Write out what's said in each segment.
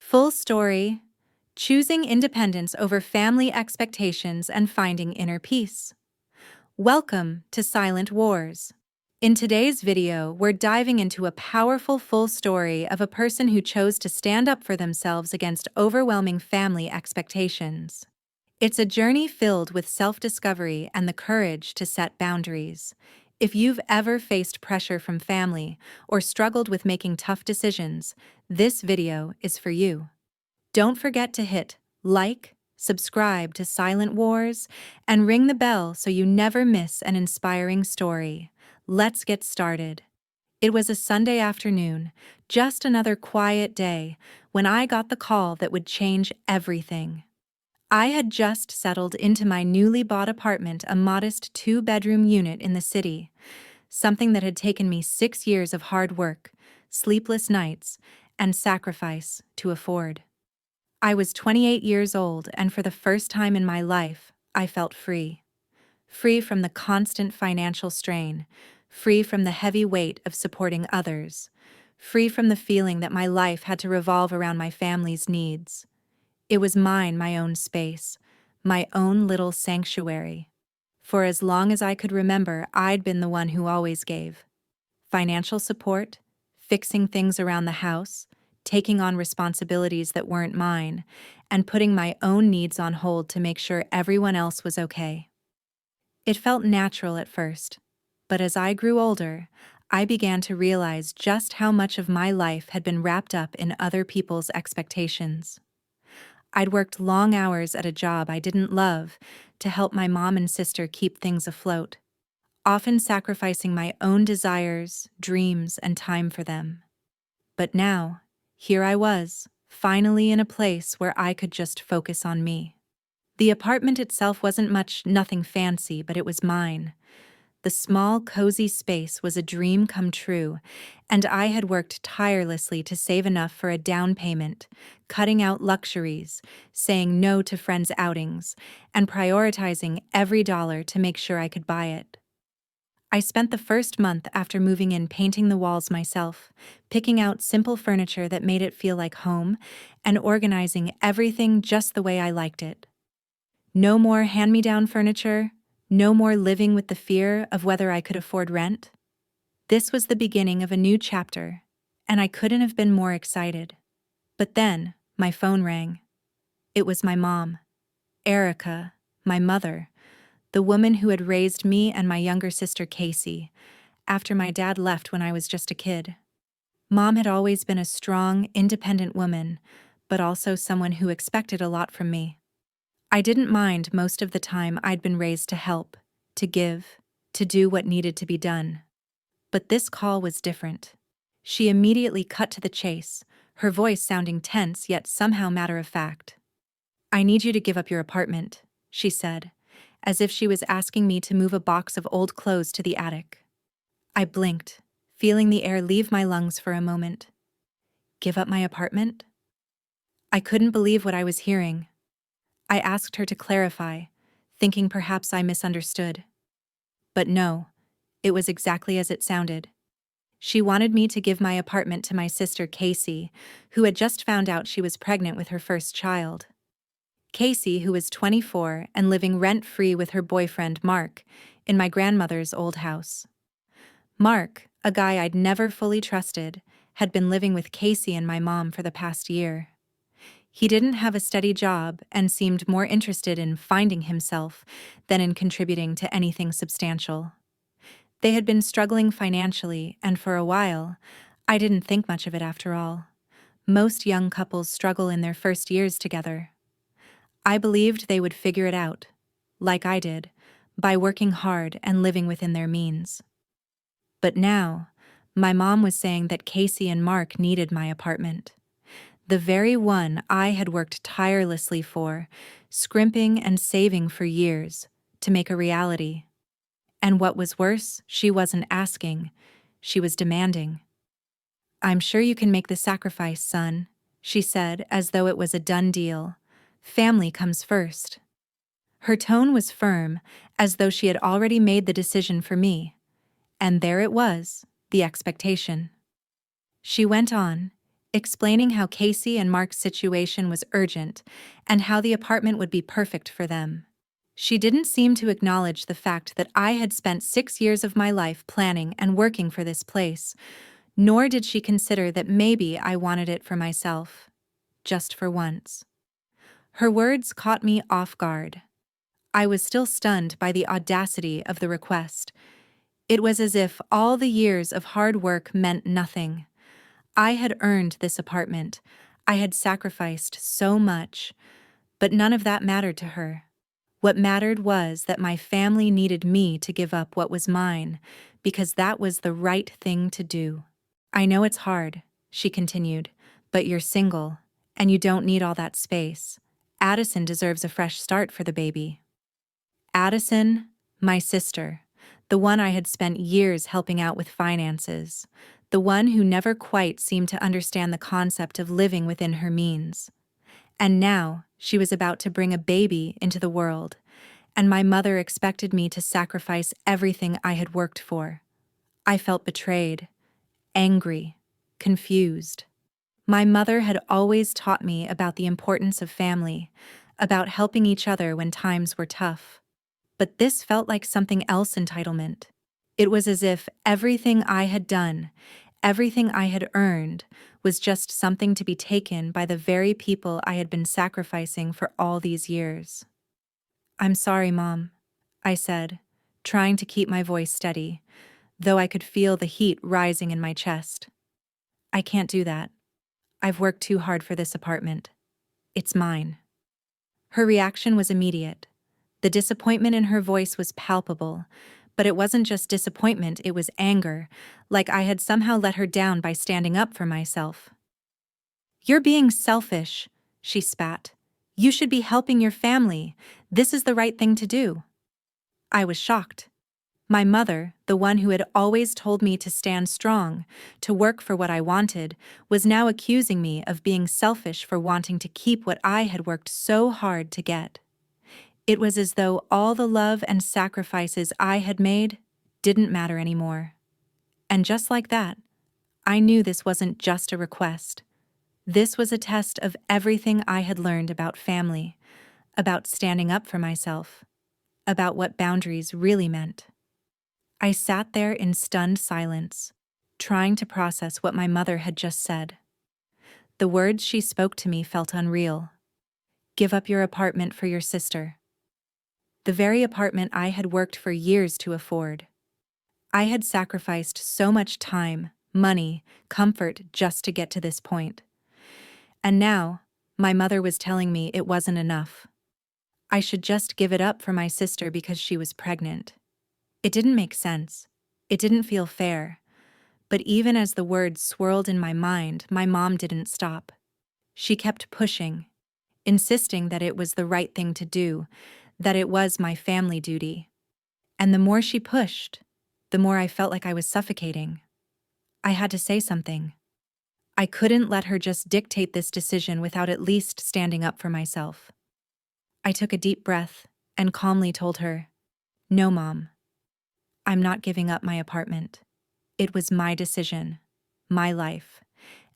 Full story: choosing independence over family expectations and finding inner peace. Welcome to Silent Wars. In today's video, we're diving into a powerful full story of a person who chose to stand up for themselves against overwhelming family expectations. It's a journey filled with self-discovery and the courage to set boundaries. If you've ever faced pressure from family or struggled with making tough decisions, this video is for you. Don't forget to hit like, subscribe to Silent Wars, and ring the bell so you never miss an inspiring story. Let's get started. It was a Sunday afternoon, just another quiet day, when I got the call that would change everything. I had just settled into my newly bought apartment, a modest 2-bedroom unit in the city, something that had taken me 6 years of hard work, sleepless nights, and sacrifice to afford. I was 28 years old, and for the first time in my life, I felt free. Free from the constant financial strain, free from the heavy weight of supporting others, free from the feeling that my life had to revolve around my family's needs. It was mine, my own space, my own little sanctuary. For as long as I could remember, I'd been the one who always gave. Financial support, fixing things around the house, taking on responsibilities that weren't mine, and putting my own needs on hold to make sure everyone else was okay. It felt natural at first, but as I grew older, I began to realize just how much of my life had been wrapped up in other people's expectations. I'd worked long hours at a job I didn't love to help my mom and sister keep things afloat, often sacrificing my own desires, dreams, and time for them. But now, here I was, finally in a place where I could just focus on me. The apartment itself wasn't nothing fancy, but it was mine. The small, cozy space was a dream come true, and I had worked tirelessly to save enough for a down payment, cutting out luxuries, saying no to friends' outings, and prioritizing every dollar to make sure I could buy it. I spent the first month after moving in painting the walls myself, picking out simple furniture that made it feel like home, and organizing everything just the way I liked it. No more hand-me-down furniture, no more living with the fear of whether I could afford rent. This was the beginning of a new chapter, and I couldn't have been more excited. But then, my phone rang. It was my mom, Erica, my mother, the woman who had raised me and my younger sister Casey, after my dad left when I was just a kid. Mom had always been a strong, independent woman, but also someone who expected a lot from me. I didn't mind most of the time. I'd been raised to help, to give, to do what needed to be done. But this call was different. She immediately cut to the chase, her voice sounding tense yet somehow matter-of-fact. "I need you to give up your apartment," she said, as if she was asking me to move a box of old clothes to the attic. I blinked, feeling the air leave my lungs for a moment. Give up my apartment? I couldn't believe what I was hearing. I asked her to clarify, thinking perhaps I misunderstood. But no, it was exactly as it sounded. She wanted me to give my apartment to my sister Casey, who had just found out she was pregnant with her first child. Casey, who was 24 and living rent-free with her boyfriend Mark in my grandmother's old house. Mark, a guy I'd never fully trusted, had been living with Casey and my mom for the past year. He didn't have a steady job and seemed more interested in finding himself than in contributing to anything substantial. They had been struggling financially, and for a while, I didn't think much of it after all. Most young couples struggle in their first years together. I believed they would figure it out, like I did, by working hard and living within their means. But now, my mom was saying that Casey and Mark needed my apartment. The very one I had worked tirelessly for, scrimping and saving for years, to make a reality. And what was worse, she wasn't asking, she was demanding. "I'm sure you can make the sacrifice, son," she said, as though it was a done deal. "Family comes first." Her tone was firm, as though she had already made the decision for me. And there it was, the expectation. She went on, explaining how Casey and Mark's situation was urgent and how the apartment would be perfect for them. She didn't seem to acknowledge the fact that I had spent 6 years of my life planning and working for this place, nor did she consider that maybe I wanted it for myself, just for once. Her words caught me off guard. I was still stunned by the audacity of the request. It was as if all the years of hard work meant nothing. I had earned this apartment. I had sacrificed so much, but none of that mattered to her. What mattered was that my family needed me to give up what was mine, because that was the right thing to do. I know it's hard, she continued, but you're single, and you don't need all that space. Addison deserves a fresh start for the baby. Addison, my sister, the one I had spent years helping out with finances, the one who never quite seemed to understand the concept of living within her means. And now, she was about to bring a baby into the world, and my mother expected me to sacrifice everything I had worked for. I felt betrayed, angry, confused. My mother had always taught me about the importance of family, about helping each other when times were tough. But this felt like something else entitlement. It was as if everything I had done, everything I had earned, was just something to be taken by the very people I had been sacrificing for all these years. "I'm sorry, Mom," I said, trying to keep my voice steady, though I could feel the heat rising in my chest. "I can't do that. I've worked too hard for this apartment. It's mine." Her reaction was immediate. The disappointment in her voice was palpable, but it wasn't just disappointment, it was anger, like I had somehow let her down by standing up for myself. "You're being selfish," she spat. "You should be helping your family. This is the right thing to do." I was shocked. My mother, the one who had always told me to stand strong, to work for what I wanted, was now accusing me of being selfish for wanting to keep what I had worked so hard to get. It was as though all the love and sacrifices I had made didn't matter anymore. And just like that, I knew this wasn't just a request. This was a test of everything I had learned about family, about standing up for myself, about what boundaries really meant. I sat there in stunned silence, trying to process what my mother had just said. The words she spoke to me felt unreal. Give up your apartment for your sister. The very apartment I had worked for years to afford. I had sacrificed so much time, money, comfort just to get to this point. And now, my mother was telling me it wasn't enough. I should just give it up for my sister because she was pregnant. It didn't make sense. It didn't feel fair. But even as the words swirled in my mind, my mom didn't stop. She kept pushing, insisting that it was the right thing to do, that it was my family duty. And the more she pushed, the more I felt like I was suffocating. I had to say something. I couldn't let her just dictate this decision without at least standing up for myself. I took a deep breath and calmly told her, "No, Mom. I'm not giving up my apartment. It was my decision, my life,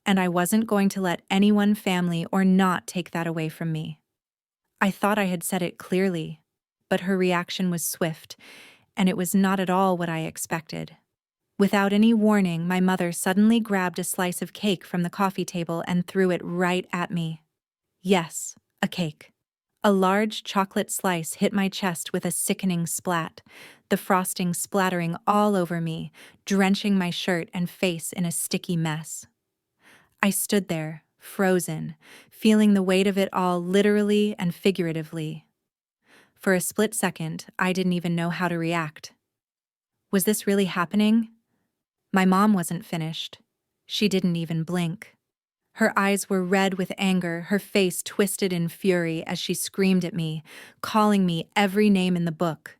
and I wasn't going to let anyone, family or not, take that away from me." I thought I had said it clearly, but her reaction was swift, and it was not at all what I expected. Without any warning, my mother suddenly grabbed a slice of cake from the coffee table and threw it right at me. Yes, a cake. A large chocolate slice hit my chest with a sickening splat, the frosting splattering all over me, drenching my shirt and face in a sticky mess. I stood there, frozen, feeling the weight of it all literally and figuratively. For a split second, I didn't even know how to react. Was this really happening? My mom wasn't finished. She didn't even blink. Her eyes were red with anger, her face twisted in fury as she screamed at me, calling me every name in the book.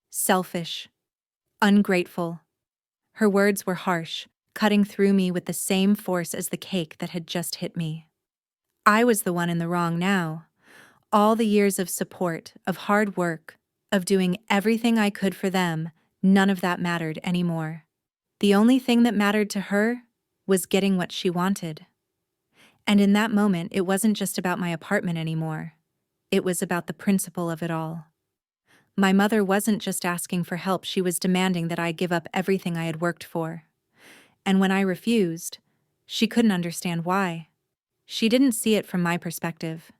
Selfish. Ungrateful. Her words were harsh, cutting through me with the same force as the cake that had just hit me. I was the one in the wrong now. All the years of support, of hard work, of doing everything I could for them, none of that mattered anymore. The only thing that mattered to her was getting what she wanted. And in that moment, it wasn't just about my apartment anymore. It was about the principle of it all. My mother wasn't just asking for help, she was demanding that I give up everything I had worked for. And when I refused, she couldn't understand why. She didn't see it from my perspective.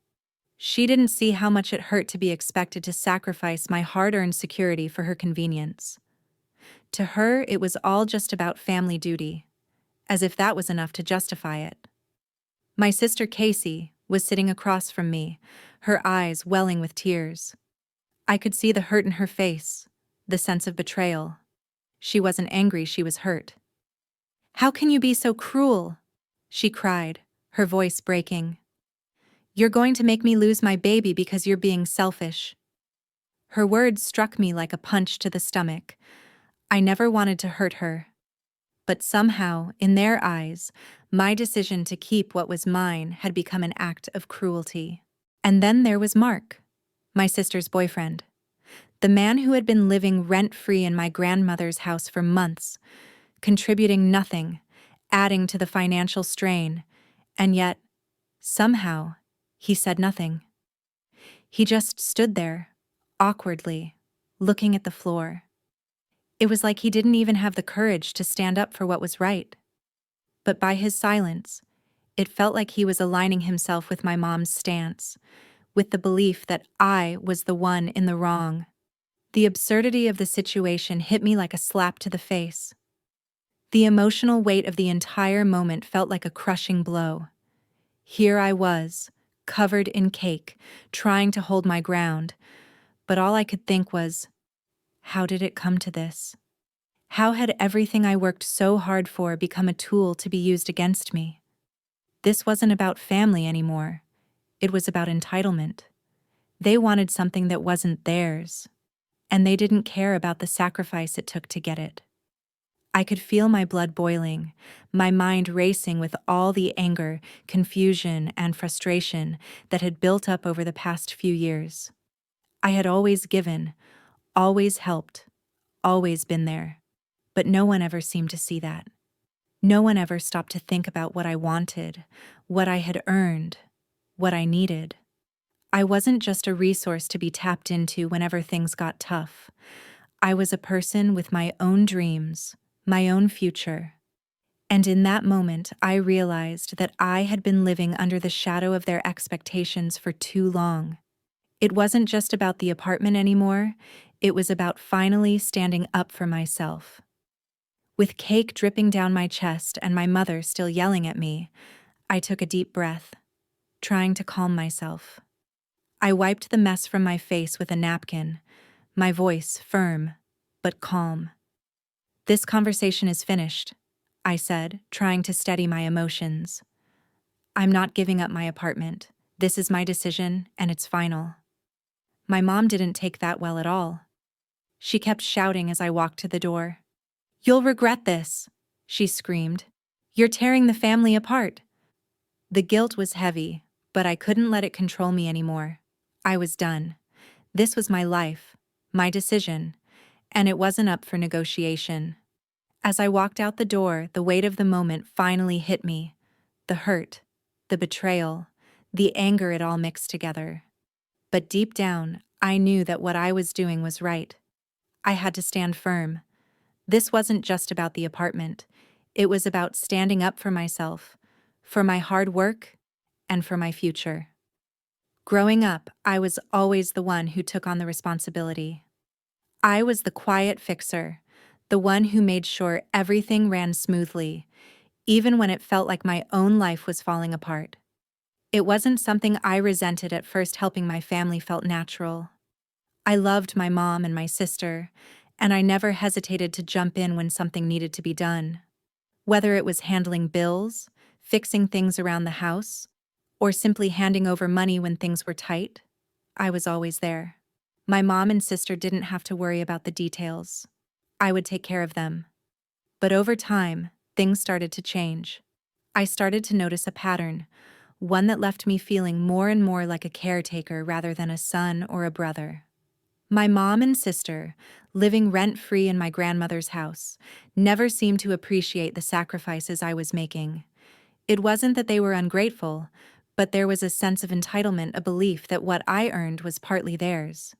She didn't see how much it hurt to be expected to sacrifice my hard-earned security for her convenience. To her, it was all just about family duty, as if that was enough to justify it. My sister Casey was sitting across from me, her eyes welling with tears. I could see the hurt in her face, the sense of betrayal. She wasn't angry, she was hurt. "How can you be so cruel?" she cried, her voice breaking. "You're going to make me lose my baby because you're being selfish." Her words struck me like a punch to the stomach. I never wanted to hurt her. But somehow, in their eyes, my decision to keep what was mine had become an act of cruelty. And then there was Mark, my sister's boyfriend. The man who had been living rent-free in my grandmother's house for months, contributing nothing, adding to the financial strain, and yet, somehow, he said nothing. He just stood there, awkwardly, looking at the floor. It was like he didn't even have the courage to stand up for what was right. But by his silence, it felt like he was aligning himself with my mom's stance, with the belief that I was the one in the wrong. The absurdity of the situation hit me like a slap to the face. The emotional weight of the entire moment felt like a crushing blow. Here I was, covered in cake, trying to hold my ground, but all I could think was, how did it come to this? How had everything I worked so hard for become a tool to be used against me? This wasn't about family anymore. It was about entitlement. They wanted something that wasn't theirs, and they didn't care about the sacrifice it took to get it. I could feel my blood boiling, my mind racing with all the anger, confusion, and frustration that had built up over the past few years. I had always given, always helped, always been there. But no one ever seemed to see that. No one ever stopped to think about what I wanted, what I had earned, what I needed. I wasn't just a resource to be tapped into whenever things got tough. I was a person with my own dreams, my own future. And in that moment, I realized that I had been living under the shadow of their expectations for too long. It wasn't just about the apartment anymore, it was about finally standing up for myself. With cake dripping down my chest and my mother still yelling at me, I took a deep breath, trying to calm myself. I wiped the mess from my face with a napkin, my voice firm, but calm. "This conversation is finished," I said, trying to steady my emotions. "I'm not giving up my apartment. This is my decision, and it's final." My mom didn't take that well at all. She kept shouting as I walked to the door. "You'll regret this," she screamed. "You're tearing the family apart." The guilt was heavy, but I couldn't let it control me anymore. I was done. This was my life, my decision, and it wasn't up for negotiation. As I walked out the door, the weight of the moment finally hit me. The hurt, the betrayal, the anger, it all mixed together. But deep down, I knew that what I was doing was right. I had to stand firm. This wasn't just about the apartment. It was about standing up for myself, for my hard work, and for my future. Growing up, I was always the one who took on the responsibility. I was the quiet fixer, the one who made sure everything ran smoothly, even when it felt like my own life was falling apart. It wasn't something I resented at first. Helping my family felt natural. I loved my mom and my sister, and I never hesitated to jump in when something needed to be done. Whether it was handling bills, fixing things around the house, or simply handing over money when things were tight, I was always there. My mom and sister didn't have to worry about the details. I would take care of them. But over time, things started to change. I started to notice a pattern, one that left me feeling more and more like a caretaker rather than a son or a brother. My mom and sister, living rent-free in my grandmother's house, never seemed to appreciate the sacrifices I was making. It wasn't that they were ungrateful, but there was a sense of entitlement, a belief that what I earned was partly theirs.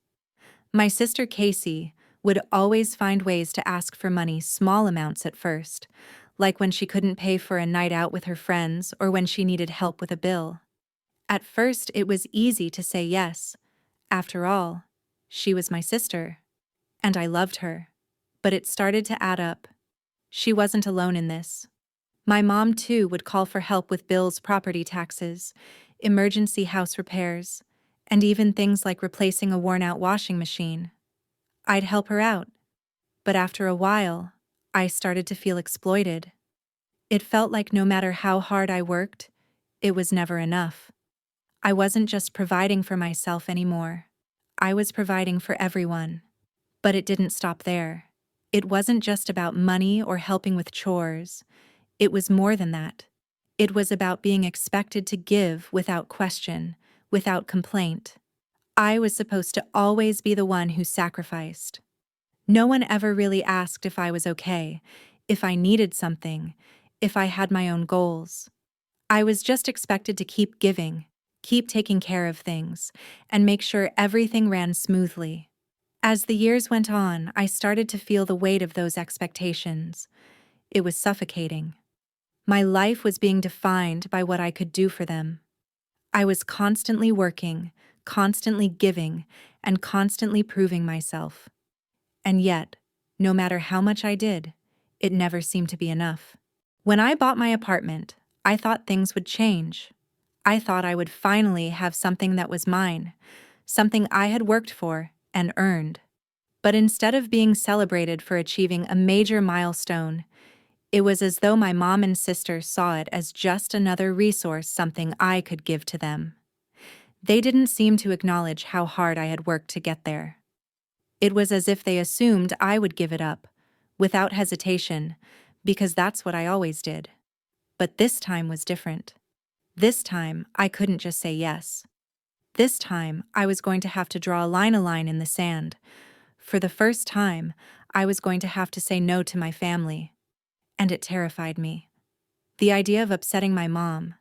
My sister Casey would always find ways to ask for money, small amounts at first, like when she couldn't pay for a night out with her friends or when she needed help with a bill. At first, it was easy to say yes. After all, she was my sister, and I loved her. But it started to add up. She wasn't alone in this. My mom, too, would call for help with bills, property taxes, emergency house repairs, and even things like replacing a worn-out washing machine. I'd help her out, but after a while, I started to feel exploited. It felt like no matter how hard I worked, it was never enough. I wasn't just providing for myself anymore. I was providing for everyone. But it didn't stop there. It wasn't just about money or helping with chores. It was more than that. It was about being expected to give without question, without complaint. I was supposed to always be the one who sacrificed. No one ever really asked if I was okay, if I needed something, if I had my own goals. I was just expected to keep giving, keep taking care of things, and make sure everything ran smoothly. As the years went on, I started to feel the weight of those expectations. It was suffocating. My life was being defined by what I could do for them. I was constantly working, constantly giving, and constantly proving myself. And yet, no matter how much I did, it never seemed to be enough. When I bought my apartment, I thought things would change. I thought I would finally have something that was mine, something I had worked for and earned. But instead of being celebrated for achieving a major milestone, it was as though my mom and sister saw it as just another resource, something I could give to them. They didn't seem to acknowledge how hard I had worked to get there. It was as if they assumed I would give it up, without hesitation, because that's what I always did. But this time was different. This time, I couldn't just say yes. This time, I was going to have to draw a line in the sand. For the first time, I was going to have to say no to my family. And it terrified me. The idea of upsetting my mom,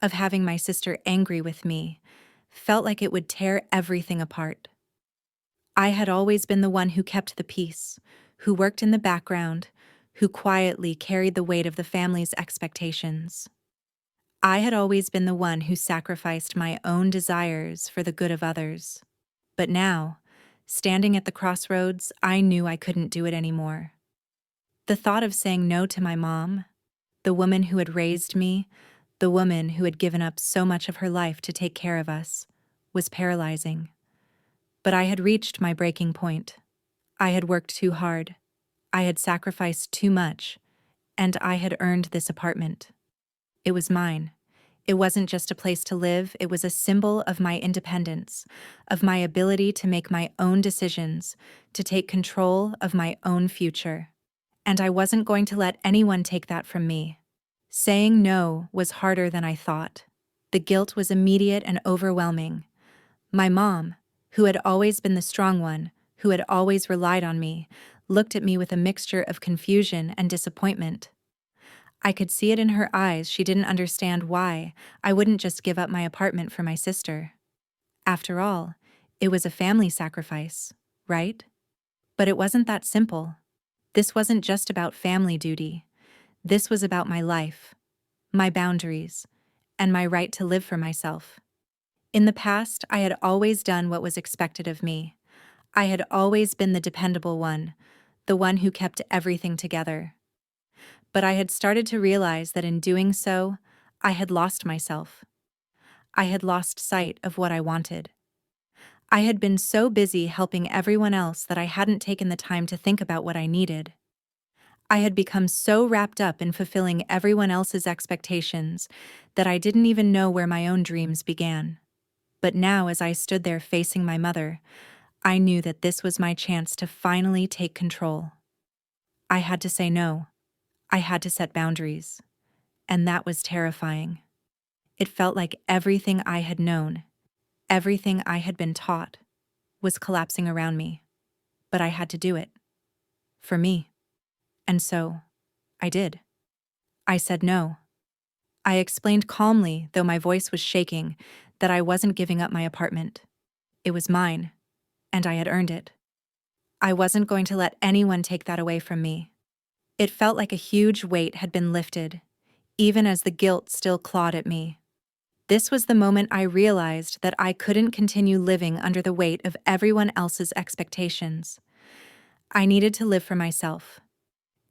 of having my sister angry with me, felt like it would tear everything apart. I had always been the one who kept the peace, who worked in the background, who quietly carried the weight of the family's expectations. I had always been the one who sacrificed my own desires for the good of others. But now, standing at the crossroads, I knew I couldn't do it anymore. The thought of saying no to my mom, the woman who had raised me, the woman who had given up so much of her life to take care of us, was paralyzing. But I had reached my breaking point. I had worked too hard. I had sacrificed too much, and I had earned this apartment. It was mine. It wasn't just a place to live, it was a symbol of my independence, of my ability to make my own decisions, to take control of my own future. And I wasn't going to let anyone take that from me. Saying no was harder than I thought. The guilt was immediate and overwhelming. My mom, who had always been the strong one, who had always relied on me, looked at me with a mixture of confusion and disappointment. I could see it in her eyes. She didn't understand why I wouldn't just give up my apartment for my sister. After all, it was a family sacrifice, right? But it wasn't that simple. This wasn't just about family duty. This was about my life, my boundaries, and my right to live for myself. In the past, I had always done what was expected of me. I had always been the dependable one, the one who kept everything together. But I had started to realize that in doing so, I had lost myself. I had lost sight of what I wanted. I had been so busy helping everyone else that I hadn't taken the time to think about what I needed. I had become so wrapped up in fulfilling everyone else's expectations that I didn't even know where my own dreams began. But now, as I stood there facing my mother, I knew that this was my chance to finally take control. I had to say no. I had to set boundaries. And that was terrifying. It felt like everything I had known, everything I had been taught, was collapsing around me. But I had to do it. For me. And so, I did. I said no. I explained calmly, though my voice was shaking, that I wasn't giving up my apartment. It was mine, and I had earned it. I wasn't going to let anyone take that away from me. It felt like a huge weight had been lifted, even as the guilt still clawed at me. This was the moment I realized that I couldn't continue living under the weight of everyone else's expectations. I needed to live for myself.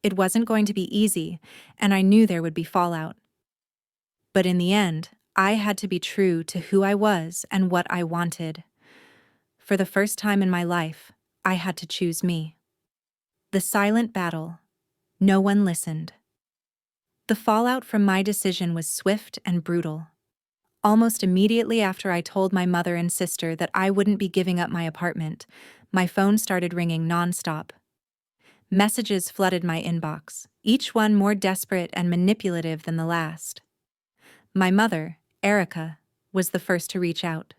It wasn't going to be easy, and I knew there would be fallout. But in the end, I had to be true to who I was and what I wanted. For the first time in my life, I had to choose me. The silent battle. No one listened. The fallout from my decision was swift and brutal. Almost immediately after I told my mother and sister that I wouldn't be giving up my apartment, my phone started ringing nonstop. Messages flooded my inbox, each one more desperate and manipulative than the last. My mother, Erica, was the first to reach out.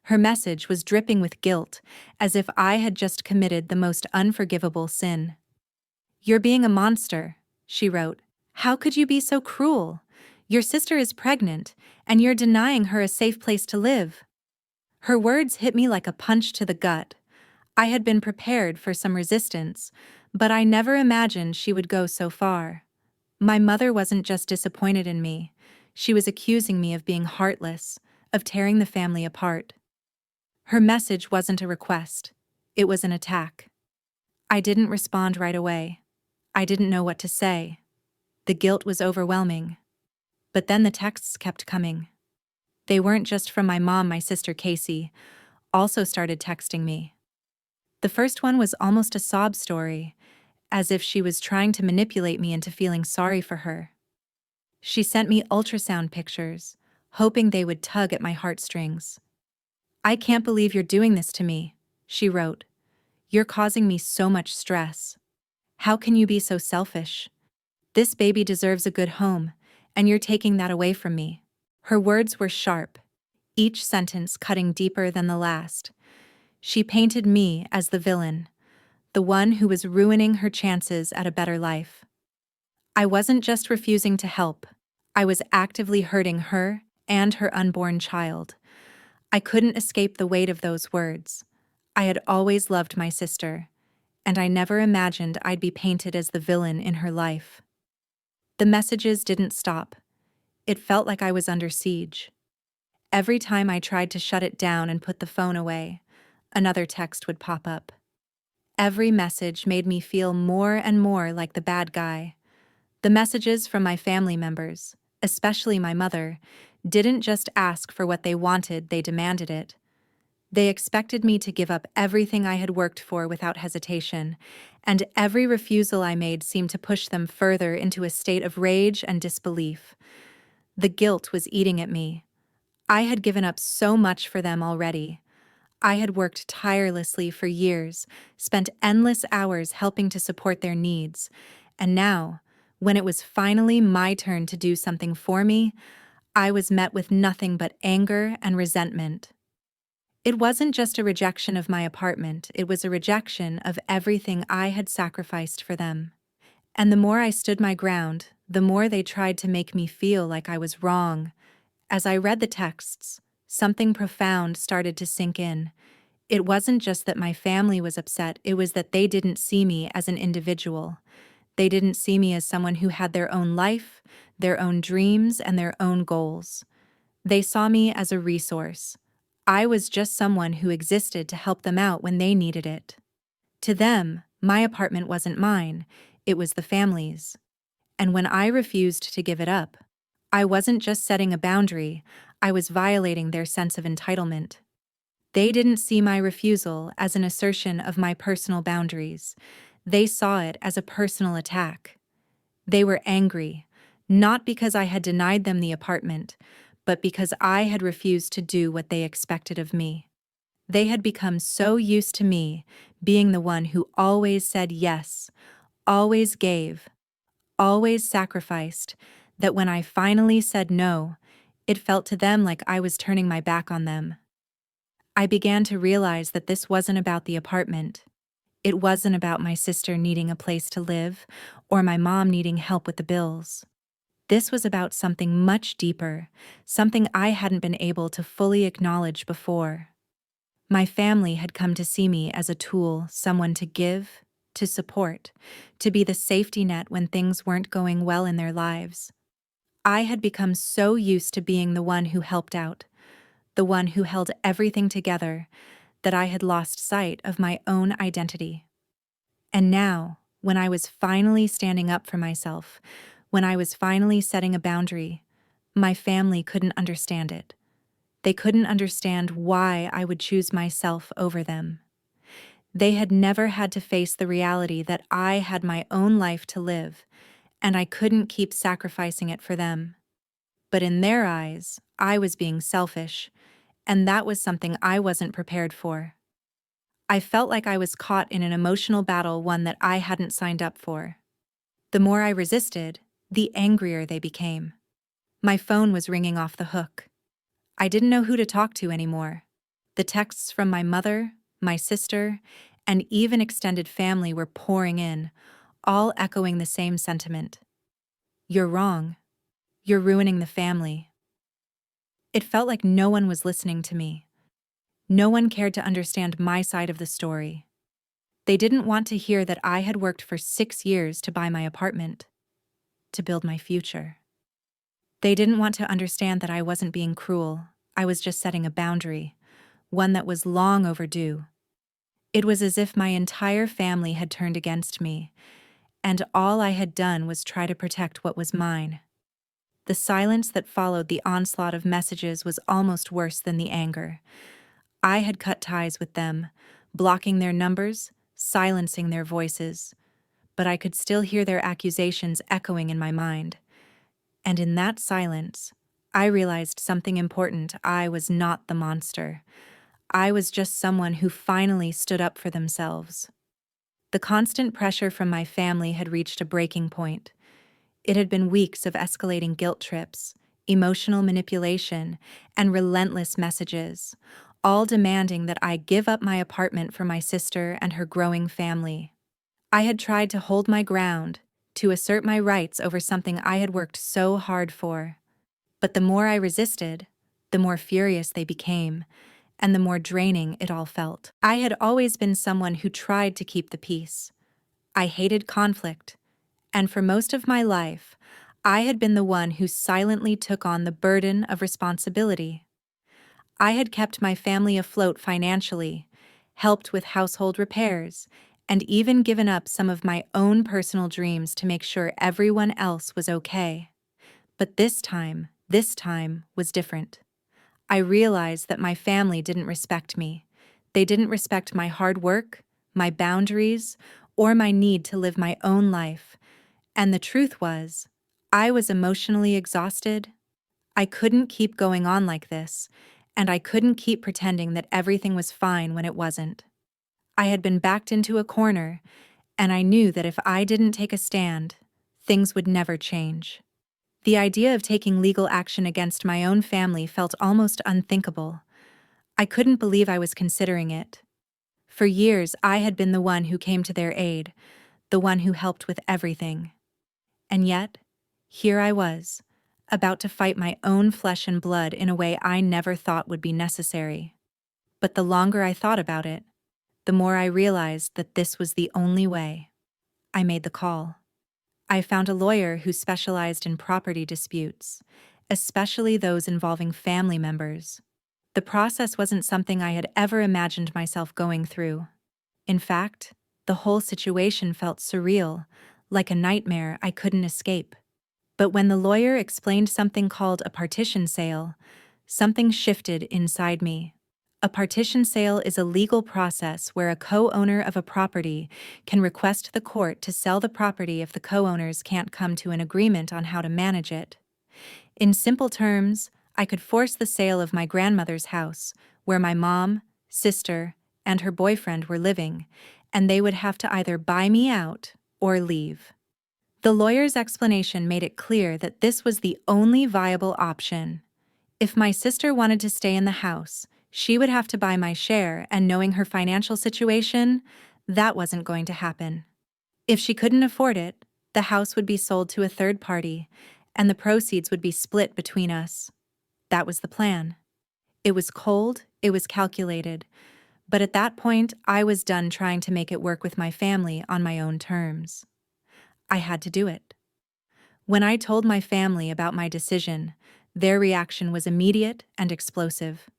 Her message was dripping with guilt, as if I had just committed the most unforgivable sin. "You're being a monster," she wrote. "How could you be so cruel? Your sister is pregnant, and you're denying her a safe place to live." Her words hit me like a punch to the gut. I had been prepared for some resistance, but I never imagined she would go so far. My mother wasn't just disappointed in me. She was accusing me of being heartless, of tearing the family apart. Her message wasn't a request. It was an attack. I didn't respond right away. I didn't know what to say. The guilt was overwhelming. But then the texts kept coming. They weren't just from my mom. My sister Casey also started texting me. The first one was almost a sob story, as if she was trying to manipulate me into feeling sorry for her. She sent me ultrasound pictures, hoping they would tug at my heartstrings. "I can't believe you're doing this to me," she wrote. "You're causing me so much stress. How can you be so selfish? This baby deserves a good home, and you're taking that away from me." Her words were sharp, each sentence cutting deeper than the last. She painted me as the villain, the one who was ruining her chances at a better life. I wasn't just refusing to help. I was actively hurting her and her unborn child. I couldn't escape the weight of those words. I had always loved my sister, and I never imagined I'd be painted as the villain in her life. The messages didn't stop. It felt like I was under siege. Every time I tried to shut it down and put the phone away, another text would pop up. Every message made me feel more and more like the bad guy. The messages from my family members, especially my mother, didn't just ask for what they wanted, they demanded it. They expected me to give up everything I had worked for without hesitation, and every refusal I made seemed to push them further into a state of rage and disbelief. The guilt was eating at me. I had given up so much for them already. I had worked tirelessly for years, spent endless hours helping to support their needs, and now, when it was finally my turn to do something for me, I was met with nothing but anger and resentment. It wasn't just a rejection of my apartment, it was a rejection of everything I had sacrificed for them. And the more I stood my ground, the more they tried to make me feel like I was wrong. As I read the texts, something profound started to sink in. It wasn't just that my family was upset, it was that they didn't see me as an individual. They didn't see me as someone who had their own life, their own dreams, and their own goals. They saw me as a resource. I was just someone who existed to help them out when they needed it. To them, my apartment wasn't mine, it was the family's. And when I refused to give it up, I wasn't just setting a boundary, I was violating their sense of entitlement. They didn't see my refusal as an assertion of my personal boundaries. They saw it as a personal attack. They were angry, not because I had denied them the apartment, but because I had refused to do what they expected of me. They had become so used to me being the one who always said yes, always gave, always sacrificed, that when I finally said no, it felt to them like I was turning my back on them. I began to realize that this wasn't about the apartment. It wasn't about my sister needing a place to live or my mom needing help with the bills. This was about something much deeper, something I hadn't been able to fully acknowledge before. My family had come to see me as a tool, someone to give, to support, to be the safety net when things weren't going well in their lives. I had become so used to being the one who helped out, the one who held everything together, that I had lost sight of my own identity. And now, when I was finally standing up for myself, when I was finally setting a boundary, my family couldn't understand it. They couldn't understand why I would choose myself over them. They had never had to face the reality that I had my own life to live, and I couldn't keep sacrificing it for them. But in their eyes, I was being selfish, and that was something I wasn't prepared for. I felt like I was caught in an emotional battle, one that I hadn't signed up for. The more I resisted, the angrier they became. My phone was ringing off the hook. I didn't know who to talk to anymore. The texts from my mother, my sister, and even extended family were pouring in, all echoing the same sentiment. You're wrong. You're ruining the family. It felt like no one was listening to me. No one cared to understand my side of the story. They didn't want to hear that I had worked for 6 years to buy my apartment, to build my future. They didn't want to understand that I wasn't being cruel. I was just setting a boundary, one that was long overdue. It was as if my entire family had turned against me, and all I had done was try to protect what was mine. The silence that followed the onslaught of messages was almost worse than the anger. I had cut ties with them, blocking their numbers, silencing their voices, but I could still hear their accusations echoing in my mind. And in that silence, I realized something important. I was not the monster. I was just someone who finally stood up for themselves. The constant pressure from my family had reached a breaking point. It had been weeks of escalating guilt trips, emotional manipulation, and relentless messages, all demanding that I give up my apartment for my sister and her growing family. I had tried to hold my ground, to assert my rights over something I had worked so hard for. But the more I resisted, the more furious they became, and the more draining it all felt. I had always been someone who tried to keep the peace. I hated conflict, and for most of my life, I had been the one who silently took on the burden of responsibility. I had kept my family afloat financially, helped with household repairs, and even given up some of my own personal dreams to make sure everyone else was okay. But this time was different. I realized that my family didn't respect me. They didn't respect my hard work, my boundaries, or my need to live my own life. And the truth was, I was emotionally exhausted. I couldn't keep going on like this, and I couldn't keep pretending that everything was fine when it wasn't. I had been backed into a corner, and I knew that if I didn't take a stand, things would never change. The idea of taking legal action against my own family felt almost unthinkable. I couldn't believe I was considering it. For years, I had been the one who came to their aid, the one who helped with everything. And yet, here I was, about to fight my own flesh and blood in a way I never thought would be necessary. But the longer I thought about it, the more I realized that this was the only way. I made the call. I found a lawyer who specialized in property disputes, especially those involving family members. The process wasn't something I had ever imagined myself going through. In fact, the whole situation felt surreal, like a nightmare I couldn't escape. But when the lawyer explained something called a partition sale, something shifted inside me. A partition sale is a legal process where a co-owner of a property can request the court to sell the property if the co-owners can't come to an agreement on how to manage it. In simple terms, I could force the sale of my grandmother's house, where my mom, sister, and her boyfriend were living, and they would have to either buy me out or leave. The lawyer's explanation made it clear that this was the only viable option. If my sister wanted to stay in the house, she would have to buy my share, and knowing her financial situation, that wasn't going to happen. If she couldn't afford it, the house would be sold to a third party, and the proceeds would be split between us. That was the plan. It was cold, it was calculated, but at that point, I was done trying to make it work with my family on my own terms. I had to do it. When I told my family about my decision, their reaction was immediate and explosive.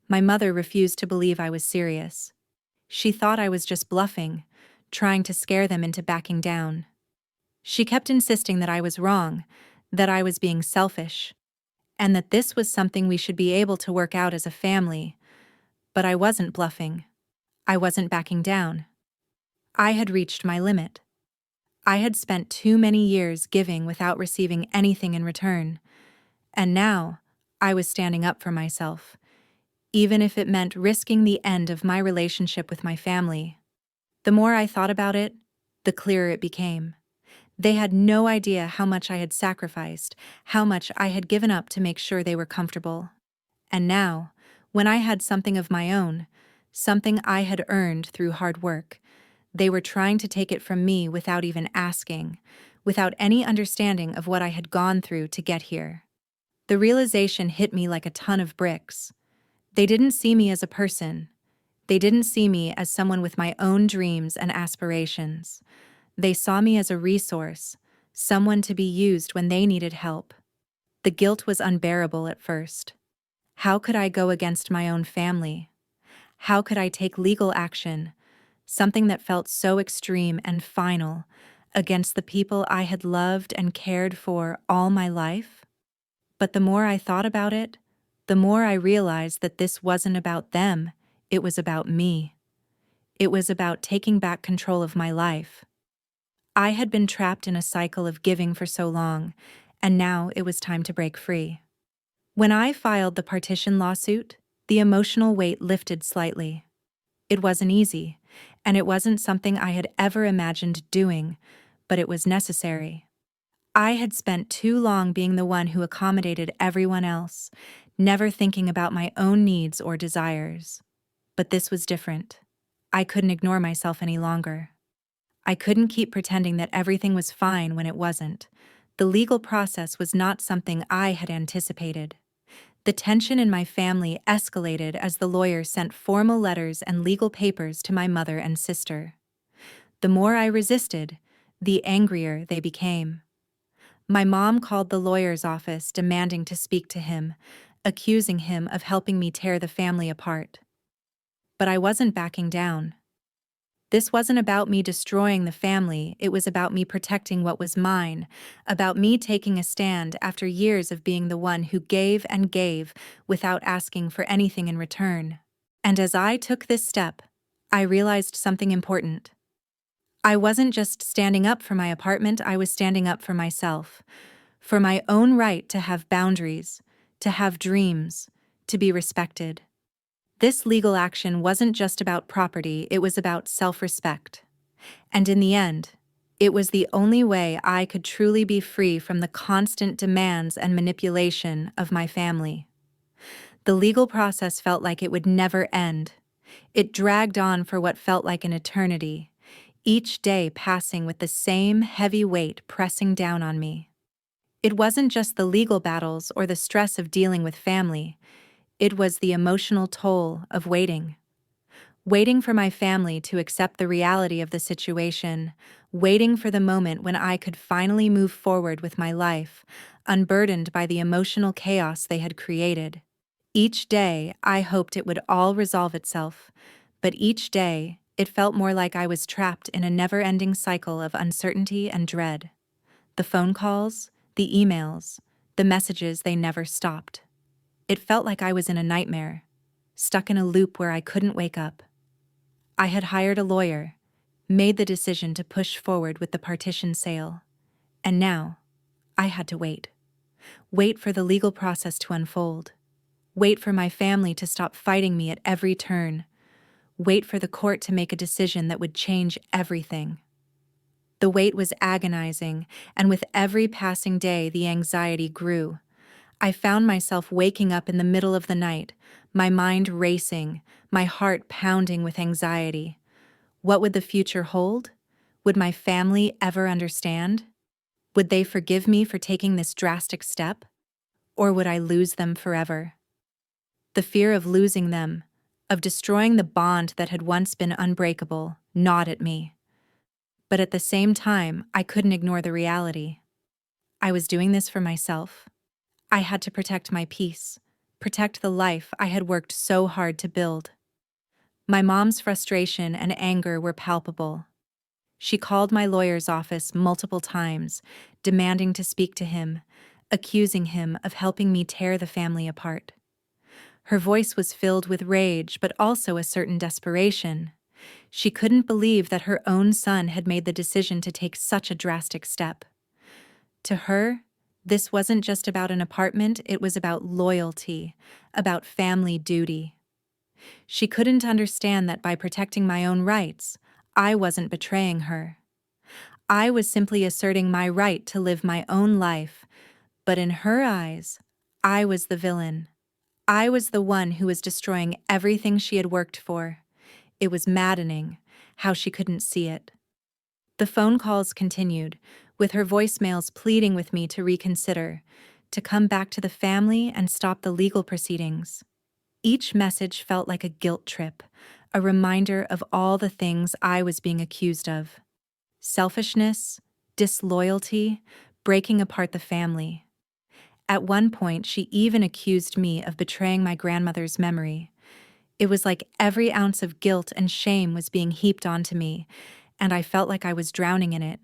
My mother refused to believe I was serious. She thought I was just bluffing, trying to scare them into backing down. She kept insisting that I was wrong, that I was being selfish, and that this was something we should be able to work out as a family. But I wasn't bluffing. I wasn't backing down. I had reached my limit. I had spent too many years giving without receiving anything in return, and now I was standing up for myself, even if it meant risking the end of my relationship with my family. The more I thought about it, the clearer it became. They had no idea how much I had sacrificed, how much I had given up to make sure they were comfortable. And now, when I had something of my own, something I had earned through hard work, they were trying to take it from me without even asking, without any understanding of what I had gone through to get here. The realization hit me like a ton of bricks. They didn't see me as a person. They didn't see me as someone with my own dreams and aspirations. They saw me as a resource, someone to be used when they needed help. The guilt was unbearable at first. How could I go against my own family? How could I take legal action, something that felt so extreme and final, against the people I had loved and cared for all my life? But the more I thought about it, the more I realized that this wasn't about them, it was about me. It was about taking back control of my life. I had been trapped in a cycle of giving for so long, and now it was time to break free. When I filed the partition lawsuit, the emotional weight lifted slightly. It wasn't easy, and it wasn't something I had ever imagined doing, but it was necessary. I had spent too long being the one who accommodated everyone else, never thinking about my own needs or desires. But this was different. I couldn't ignore myself any longer. I couldn't keep pretending that everything was fine when it wasn't. The legal process was not something I had anticipated. The tension in my family escalated as the lawyer sent formal letters and legal papers to my mother and sister. The more I resisted, the angrier they became. My mom called the lawyer's office demanding to speak to him, accusing him of helping me tear the family apart. But I wasn't backing down. This wasn't about me destroying the family, it was about me protecting what was mine, about me taking a stand after years of being the one who gave and gave without asking for anything in return. And as I took this step, I realized something important. I wasn't just standing up for my apartment, I was standing up for myself, for my own right to have boundaries, to have dreams, to be respected. This legal action wasn't just about property, it was about self-respect. And in the end, it was the only way I could truly be free from the constant demands and manipulation of my family. The legal process felt like it would never end. It dragged on for what felt like an eternity, each day passing with the same heavy weight pressing down on me. It wasn't just the legal battles or the stress of dealing with family. It was the emotional toll of waiting. Waiting for my family to accept the reality of the situation, waiting for the moment when I could finally move forward with my life, unburdened by the emotional chaos they had created. Each day, I hoped it would all resolve itself, but each day, it felt more like I was trapped in a never-ending cycle of uncertainty and dread. The phone calls, the emails, the messages, they never stopped. It felt like I was in a nightmare, stuck in a loop where I couldn't wake up. I had hired a lawyer, made the decision to push forward with the partition sale, and now I had to wait. Wait for the legal process to unfold. Wait for my family to stop fighting me at every turn. Wait for the court to make a decision that would change everything. The wait was agonizing, and with every passing day, the anxiety grew. I found myself waking up in the middle of the night, my mind racing, my heart pounding with anxiety. What would the future hold? Would my family ever understand? Would they forgive me for taking this drastic step? Or would I lose them forever? The fear of losing them, of destroying the bond that had once been unbreakable, gnawed at me. But at the same time, I couldn't ignore the reality. I was doing this for myself. I had to protect my peace, protect the life I had worked so hard to build. My mom's frustration and anger were palpable. She called my lawyer's office multiple times, demanding to speak to him, accusing him of helping me tear the family apart. Her voice was filled with rage, but also a certain desperation. She couldn't believe that her own son had made the decision to take such a drastic step. To her, this wasn't just about an apartment, it was about loyalty, about family duty. She couldn't understand that by protecting my own rights, I wasn't betraying her. I was simply asserting my right to live my own life, but in her eyes, I was the villain. I was the one who was destroying everything she had worked for. It was maddening how she couldn't see it. The phone calls continued, with her voicemails pleading with me to reconsider, to come back to the family and stop the legal proceedings. Each message felt like a guilt trip, a reminder of all the things I was being accused of. Selfishness, disloyalty, breaking apart the family. At one point, she even accused me of betraying my grandmother's memory. It was like every ounce of guilt and shame was being heaped onto me, and I felt like I was drowning in it.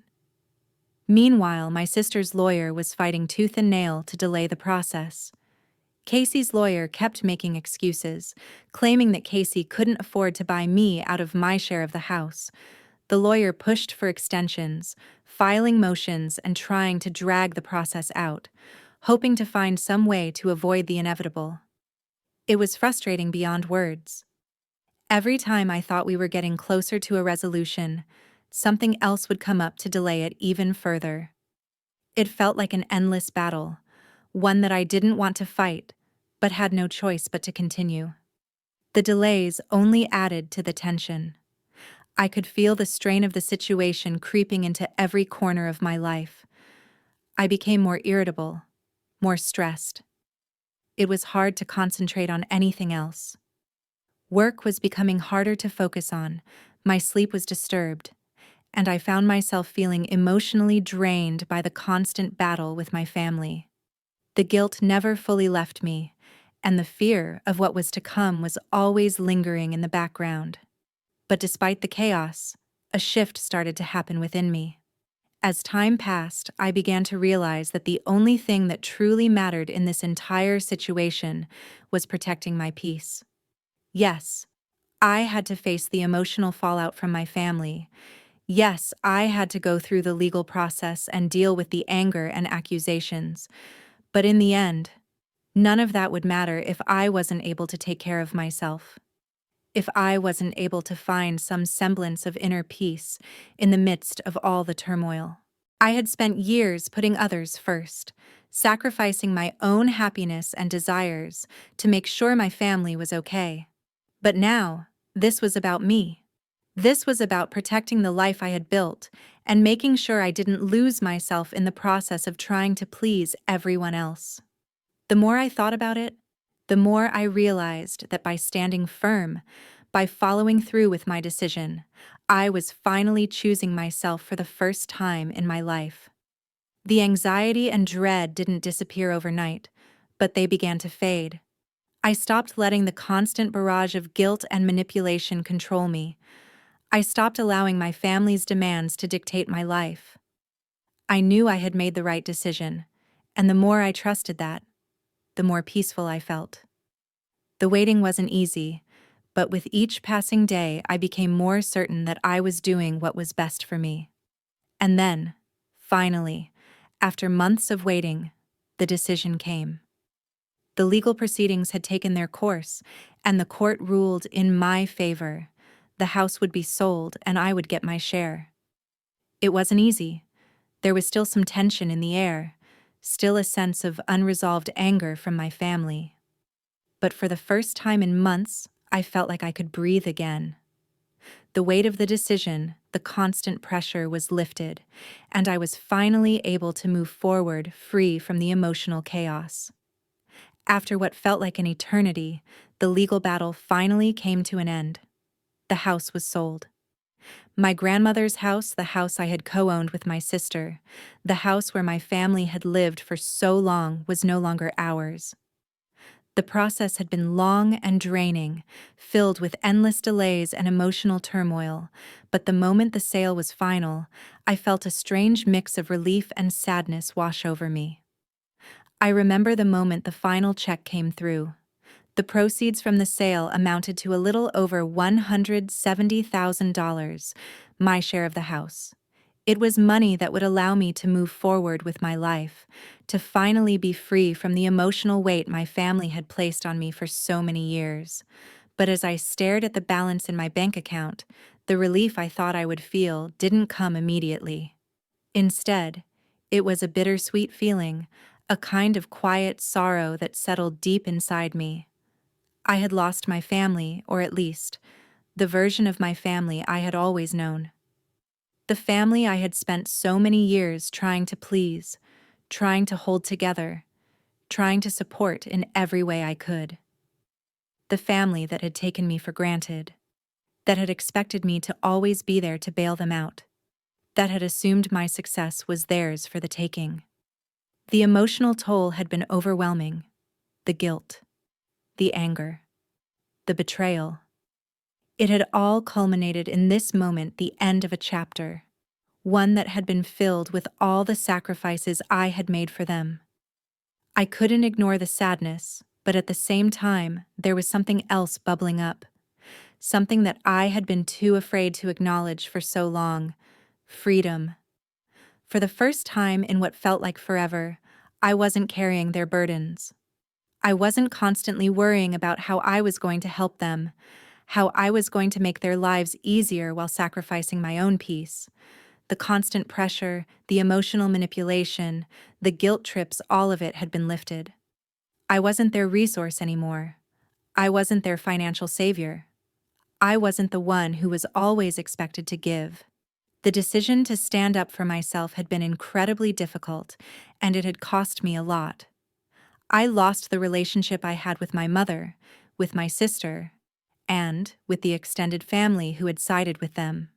Meanwhile, my sister's lawyer was fighting tooth and nail to delay the process. Casey's lawyer kept making excuses, claiming that Casey couldn't afford to buy me out of my share of the house. The lawyer pushed for extensions, filing motions and trying to drag the process out, hoping to find some way to avoid the inevitable. It was frustrating beyond words. Every time I thought we were getting closer to a resolution, something else would come up to delay it even further. It felt like an endless battle, one that I didn't want to fight, but had no choice but to continue. The delays only added to the tension. I could feel the strain of the situation creeping into every corner of my life. I became more irritable, more stressed. It was hard to concentrate on anything else. Work was becoming harder to focus on, my sleep was disturbed, and I found myself feeling emotionally drained by the constant battle with my family. The guilt never fully left me, and the fear of what was to come was always lingering in the background. But despite the chaos, a shift started to happen within me. As time passed, I began to realize that the only thing that truly mattered in this entire situation was protecting my peace. Yes, I had to face the emotional fallout from my family. Yes, I had to go through the legal process and deal with the anger and accusations. But in the end, none of that would matter if I wasn't able to take care of myself. If I wasn't able to find some semblance of inner peace in the midst of all the turmoil. I had spent years putting others first, sacrificing my own happiness and desires to make sure my family was okay. But now, this was about me. This was about protecting the life I had built and making sure I didn't lose myself in the process of trying to please everyone else. The more I thought about it, the more I realized that by standing firm, by following through with my decision, I was finally choosing myself for the first time in my life. The anxiety and dread didn't disappear overnight, but they began to fade. I stopped letting the constant barrage of guilt and manipulation control me. I stopped allowing my family's demands to dictate my life. I knew I had made the right decision, and the more I trusted that, the more peaceful I felt. The waiting wasn't easy, but with each passing day I became more certain that I was doing what was best for me. And then, finally, after months of waiting, the decision came. The legal proceedings had taken their course, and the court ruled in my favor. The house would be sold, and I would get my share. It wasn't easy. There was still some tension in the air, still a sense of unresolved anger from my family. But for the first time in months, I felt like I could breathe again. The weight of the decision, the constant pressure was lifted, and I was finally able to move forward free from the emotional chaos. After what felt like an eternity, the legal battle finally came to an end. The house was sold. My grandmother's house, the house I had co-owned with my sister, the house where my family had lived for so long, was no longer ours. The process had been long and draining, filled with endless delays and emotional turmoil, but the moment the sale was final, I felt a strange mix of relief and sadness wash over me. I remember the moment the final check came through. The proceeds from the sale amounted to a little over $170,000, my share of the house. It was money that would allow me to move forward with my life, to finally be free from the emotional weight my family had placed on me for so many years. But as I stared at the balance in my bank account, the relief I thought I would feel didn't come immediately. Instead, it was a bittersweet feeling, a kind of quiet sorrow that settled deep inside me. I had lost my family, or at least, the version of my family I had always known. The family I had spent so many years trying to please, trying to hold together, trying to support in every way I could. The family that had taken me for granted, that had expected me to always be there to bail them out, that had assumed my success was theirs for the taking. The emotional toll had been overwhelming. The guilt, the anger, the betrayal. It had all culminated in this moment, the end of a chapter, one that had been filled with all the sacrifices I had made for them. I couldn't ignore the sadness, but at the same time, there was something else bubbling up, something that I had been too afraid to acknowledge for so long: freedom. For the first time in what felt like forever, I wasn't carrying their burdens. I wasn't constantly worrying about how I was going to help them, how I was going to make their lives easier while sacrificing my own peace. The constant pressure, the emotional manipulation, the guilt trips, all of it had been lifted. I wasn't their resource anymore. I wasn't their financial savior. I wasn't the one who was always expected to give. The decision to stand up for myself had been incredibly difficult, and it had cost me a lot. I lost the relationship I had with my mother, with my sister, and with the extended family who had sided with them.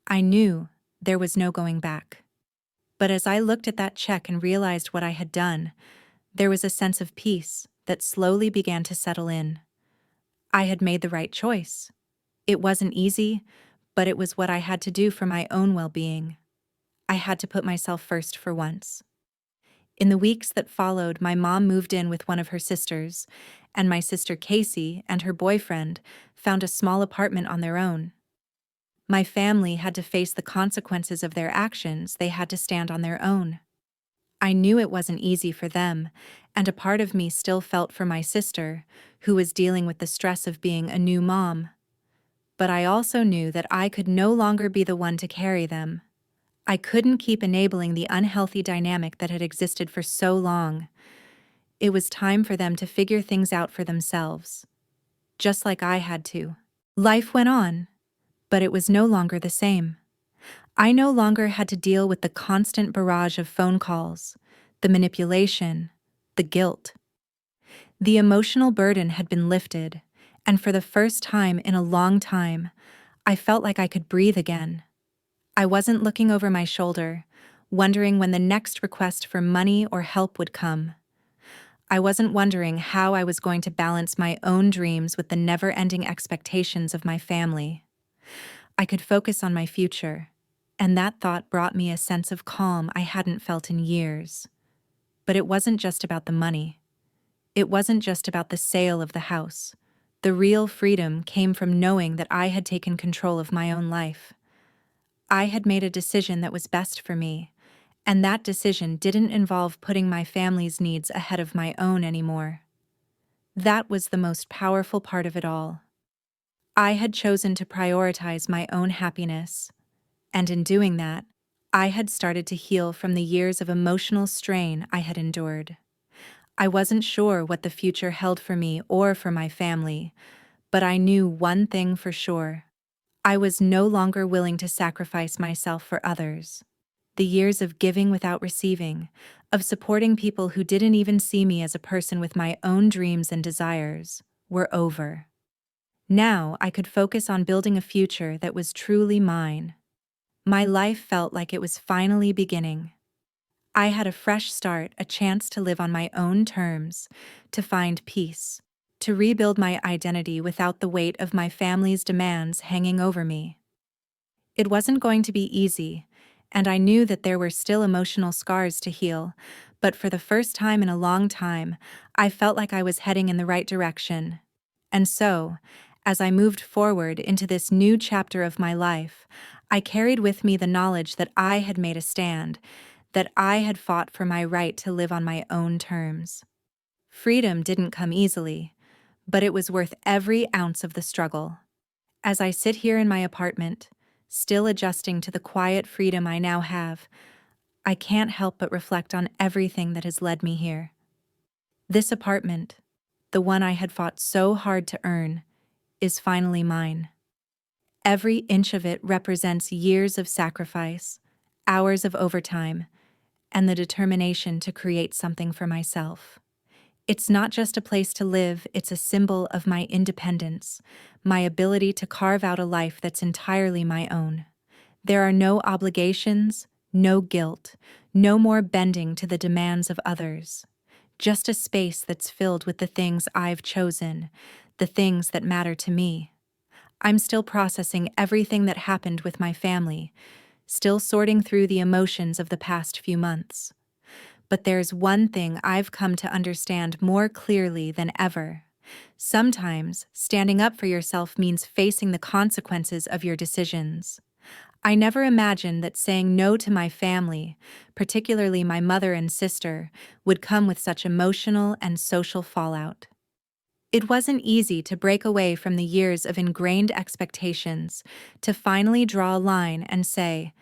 I knew there was no going back. But as I looked at that check and realized what I had done, there was a sense of peace that slowly began to settle in. I had made the right choice. It wasn't easy, but it was what I had to do for my own well-being. I had to put myself first for once. In the weeks that followed, my mom moved in with one of her sisters, and my sister Casey and her boyfriend found a small apartment on their own. My family had to face the consequences of their actions. They had to stand on their own. I knew it wasn't easy for them, and a part of me still felt for my sister, who was dealing with the stress of being a new mom. But I also knew that I could no longer be the one to carry them. I couldn't keep enabling the unhealthy dynamic that had existed for so long. It was time for them to figure things out for themselves, just like I had to. Life went on, but it was no longer the same. I no longer had to deal with the constant barrage of phone calls, the manipulation, the guilt. The emotional burden had been lifted, and for the first time in a long time, I felt like I could breathe again. I wasn't looking over my shoulder, wondering when the next request for money or help would come. I wasn't wondering how I was going to balance my own dreams with the never-ending expectations of my family. I could focus on my future, and that thought brought me a sense of calm I hadn't felt in years. But it wasn't just about the money. It wasn't just about the sale of the house. The real freedom came from knowing that I had taken control of my own life. I had made a decision that was best for me, and that decision didn't involve putting my family's needs ahead of my own anymore. That was the most powerful part of it all. I had chosen to prioritize my own happiness, and in doing that, I had started to heal from the years of emotional strain I had endured. I wasn't sure what the future held for me or for my family, but I knew one thing for sure. I was no longer willing to sacrifice myself for others. The years of giving without receiving, of supporting people who didn't even see me as a person with my own dreams and desires, were over. Now I could focus on building a future that was truly mine. My life felt like it was finally beginning. I had a fresh start, a chance to live on my own terms, to find peace, to rebuild my identity without the weight of my family's demands hanging over me. It wasn't going to be easy, and I knew that there were still emotional scars to heal, but for the first time in a long time, I felt like I was heading in the right direction. And so, as I moved forward into this new chapter of my life, I carried with me the knowledge that I had made a stand, that I had fought for my right to live on my own terms. Freedom didn't come easily, but it was worth every ounce of the struggle. As I sit here in my apartment, still adjusting to the quiet freedom I now have, I can't help but reflect on everything that has led me here. This apartment, the one I had fought so hard to earn, is finally mine. Every inch of it represents years of sacrifice, hours of overtime, and the determination to create something for myself. It's not just a place to live, it's a symbol of my independence, my ability to carve out a life that's entirely my own. There are no obligations, no guilt, no more bending to the demands of others. Just a space that's filled with the things I've chosen, the things that matter to me. I'm still processing everything that happened with my family, still sorting through the emotions of the past few months. But there's one thing I've come to understand more clearly than ever. Sometimes, standing up for yourself means facing the consequences of your decisions. I never imagined that saying no to my family, particularly my mother and sister, would come with such emotional and social fallout. It wasn't easy to break away from the years of ingrained expectations, to finally draw a line and say,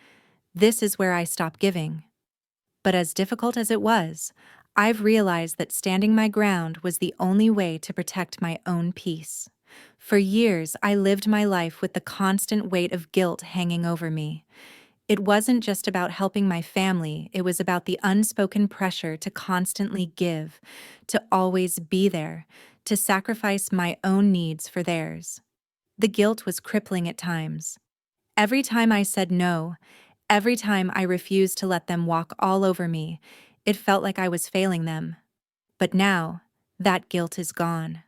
"This is where I stop giving." But as difficult as it was, I've realized that standing my ground was the only way to protect my own peace. For years, I lived my life with the constant weight of guilt hanging over me. It wasn't just about helping my family, it was about the unspoken pressure to constantly give, to always be there, to sacrifice my own needs for theirs. The guilt was crippling at times. Every time I said no, every time I refused to let them walk all over me, it felt like I was failing them. But now, that guilt is gone.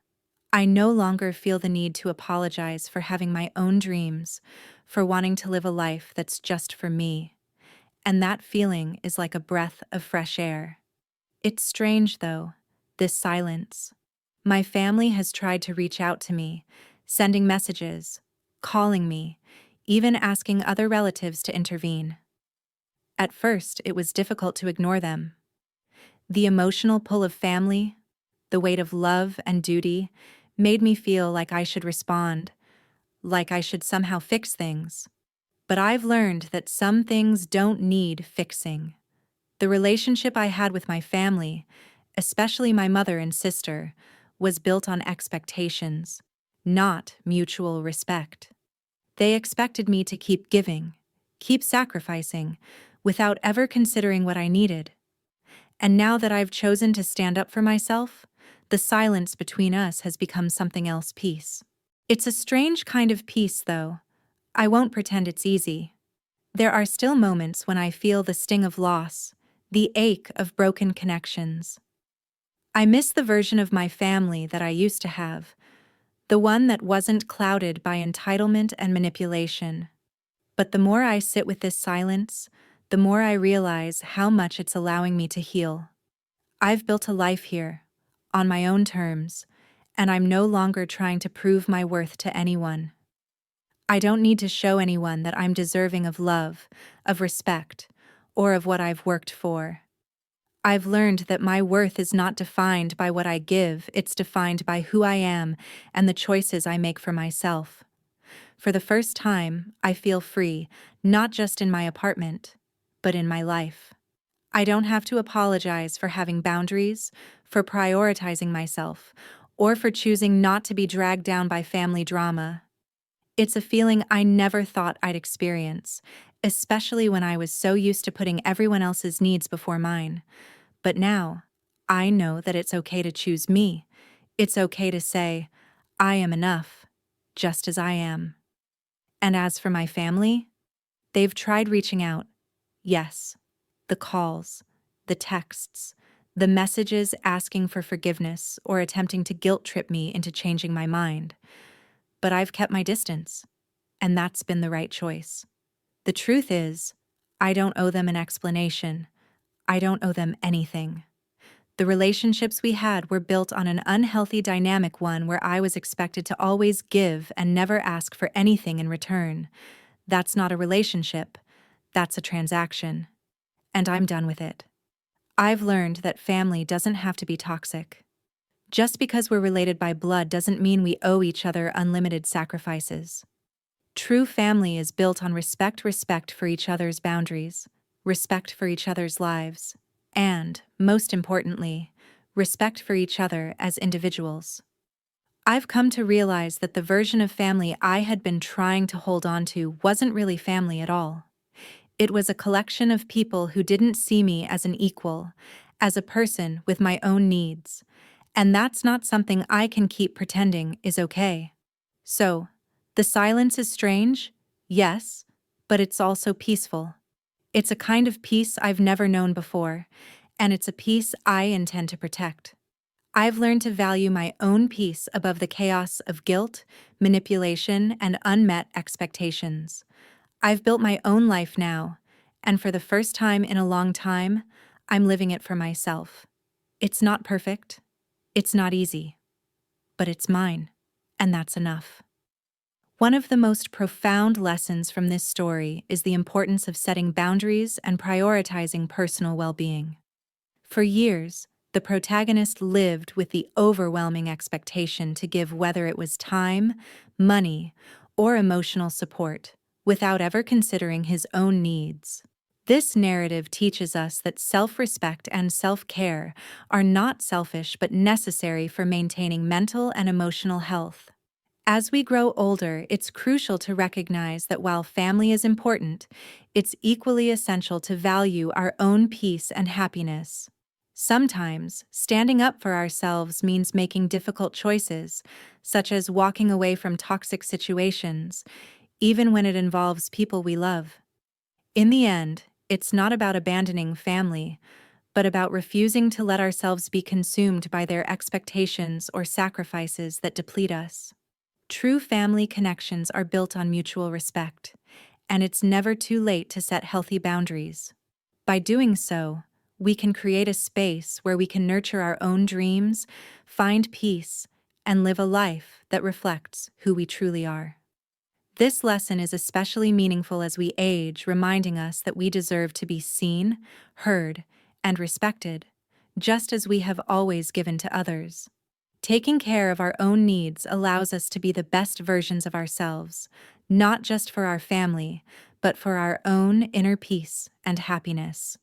I no longer feel the need to apologize for having my own dreams, for wanting to live a life that's just for me. And that feeling is like a breath of fresh air. It's strange, though, this silence. My family has tried to reach out to me, sending messages, calling me, even asking other relatives to intervene. At first, it was difficult to ignore them. The emotional pull of family, the weight of love and duty, made me feel like I should respond, like I should somehow fix things. But I've learned that some things don't need fixing. The relationship I had with my family, especially my mother and sister, was built on expectations, not mutual respect. They expected me to keep giving, keep sacrificing, without ever considering what I needed. And now that I've chosen to stand up for myself, the silence between us has become something else. Peace. It's a strange kind of peace, though. I won't pretend it's easy. There are still moments when I feel the sting of loss, the ache of broken connections. I miss the version of my family that I used to have, the one that wasn't clouded by entitlement and manipulation. But the more I sit with this silence, the more I realize how much it's allowing me to heal. I've built a life here, on my own terms, and I'm no longer trying to prove my worth to anyone. I don't need to show anyone that I'm deserving of love, of respect, or of what I've worked for. I've learned that my worth is not defined by what I give, it's defined by who I am and the choices I make for myself. For the first time, I feel free, not just in my apartment, but in my life. I don't have to apologize for having boundaries, for prioritizing myself, or for choosing not to be dragged down by family drama. It's a feeling I never thought I'd experience, especially when I was so used to putting everyone else's needs before mine. But now, I know that it's okay to choose me. It's okay to say, I am enough, just as I am. And as for my family, they've tried reaching out. Yes, the calls, the texts, the messages asking for forgiveness or attempting to guilt trip me into changing my mind. But I've kept my distance, and that's been the right choice. The truth is, I don't owe them an explanation. I don't owe them anything. The relationships we had were built on an unhealthy dynamic, one where I was expected to always give and never ask for anything in return. That's not a relationship. That's a transaction. And I'm done with it. I've learned that family doesn't have to be toxic. Just because we're related by blood doesn't mean we owe each other unlimited sacrifices. True family is built on respect for each other's boundaries, respect for each other's lives, and, most importantly, respect for each other as individuals. I've come to realize that the version of family I had been trying to hold on to wasn't really family at all. It was a collection of people who didn't see me as an equal, as a person with my own needs. And that's not something I can keep pretending is okay. So, the silence is strange, yes, but it's also peaceful. It's a kind of peace I've never known before, and it's a peace I intend to protect. I've learned to value my own peace above the chaos of guilt, manipulation, and unmet expectations. I've built my own life now, and for the first time in a long time, I'm living it for myself. It's not perfect, it's not easy, but it's mine, and that's enough. One of the most profound lessons from this story is the importance of setting boundaries and prioritizing personal well-being. For years, the protagonist lived with the overwhelming expectation to give, whether it was time, money, or emotional support, without ever considering his own needs. This narrative teaches us that self-respect and self-care are not selfish but necessary for maintaining mental and emotional health. As we grow older, it's crucial to recognize that while family is important, it's equally essential to value our own peace and happiness. Sometimes, standing up for ourselves means making difficult choices, such as walking away from toxic situations, even when it involves people we love. In the end, it's not about abandoning family, but about refusing to let ourselves be consumed by their expectations or sacrifices that deplete us. True family connections are built on mutual respect, and it's never too late to set healthy boundaries. By doing so, we can create a space where we can nurture our own dreams, find peace, and live a life that reflects who we truly are. This lesson is especially meaningful as we age, reminding us that we deserve to be seen, heard, and respected, just as we have always given to others. Taking care of our own needs allows us to be the best versions of ourselves, not just for our family, but for our own inner peace and happiness.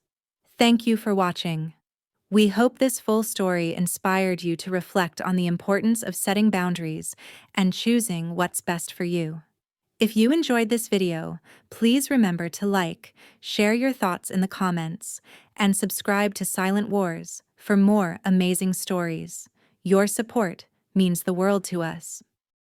Thank you for watching. We hope this full story inspired you to reflect on the importance of setting boundaries and choosing what's best for you. If you enjoyed this video, please remember to like, share your thoughts in the comments, and subscribe to Silent Wars for more amazing stories. Your support means the world to us.